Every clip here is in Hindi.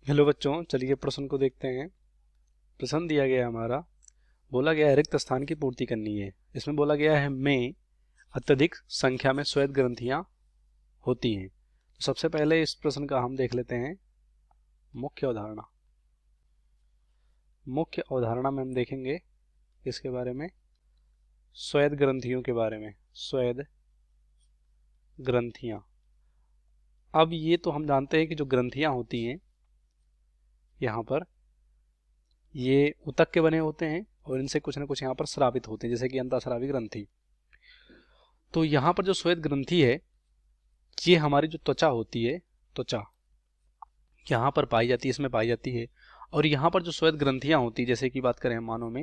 हेलो बच्चों, चलिए प्रश्न को देखते हैं। प्रश्न दिया गया है हमारा, बोला गया है रिक्त स्थान की पूर्ति करनी है। इसमें बोला गया है में अत्यधिक संख्या में श्वेत ग्रंथियां होती हैं। तो सबसे पहले इस प्रश्न का हम देख लेते हैं मुख्य अवधारणा। मुख्य अवधारणा में हम देखेंगे इसके बारे में, श्वेत ग्रंथियों के बारे में। श्वेत ग्रंथियां, अब ये तो हम जानते हैं कि जो ग्रंथियां होती हैं यहाँ पर, ये ऊतक के बने होते हैं और इनसे कुछ ना कुछ यहाँ पर स्रावित होते हैं, जैसे कि अंतःस्रावी ग्रंथि। तो यहाँ पर जो श्वेत ग्रंथि है, ये हमारी जो त्वचा होती है, त्वचा यहाँ पर पाई जाती है, इसमें पाई जाती है। और यहाँ पर जो श्वेत ग्रंथियां होती है, जैसे कि बात करें हम मानव में,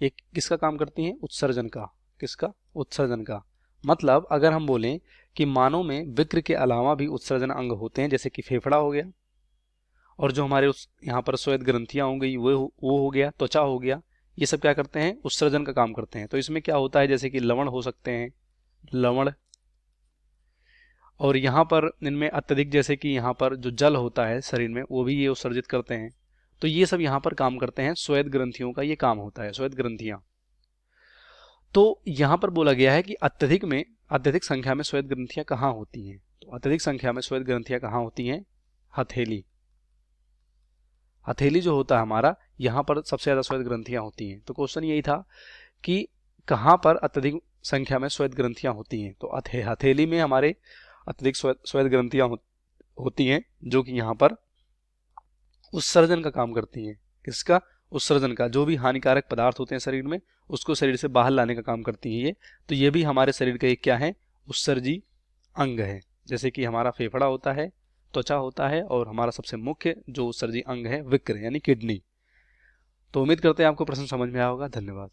ये किसका काम करती हैं? उत्सर्जन का। किसका? उत्सर्जन का। मतलब अगर हम बोलें कि मानव में विक्र के अलावा भी उत्सर्जन अंग होते हैं, जैसे कि फेफड़ा हो गया, और जो हमारे उस यहाँ पर श्वेत ग्रंथियां हो गई वो हो गया, त्वचा हो गया, ये सब क्या करते हैं? उत्सर्जन का काम करते हैं। तो इसमें क्या होता है, जैसे कि लवण हो सकते हैं, लवण, और यहाँ पर इनमें अत्यधिक, जैसे कि यहाँ पर जो जल होता है शरीर में, वो भी ये उत्सर्जित करते हैं। तो ये सब यहाँ पर काम करते हैं, श्वेत ग्रंथियों का ये काम होता है, श्वेत ग्रंथियां। तो यहाँ पर बोला गया है कि अत्यधिक संख्या में श्वेत ग्रंथियां कहाँ होती हैं? तो अत्यधिक संख्या में श्वेत ग्रंथियां कहाँ होती हैं? हथेली। हथेली जो होता है हमारा, यहाँ पर सबसे ज्यादा श्वेत ग्रंथियां होती हैं। तो क्वेश्चन यही था कि कहाँ पर अत्यधिक संख्या में श्वेत ग्रंथियां होती हैं? तो हथेली में हमारे अत्यधिक श्वेत ग्रंथियां होती हैं, जो कि यहाँ पर उत्सर्जन का काम करती हैं। किसका? उत्सर्जन का। जो भी हानिकारक पदार्थ होते हैं शरीर में, उसको शरीर से बाहर लाने का काम करती हैं ये। तो ये भी हमारे शरीर का एक क्या है? उत्सर्जी अंग है। जैसे कि हमारा फेफड़ा होता है, त्वचा होता है, और हमारा सबसे मुख्य जो उत्सर्जी अंग है विक्र यानी किडनी। तो उम्मीद करते हैं आपको प्रश्न समझ में आया होगा। धन्यवाद।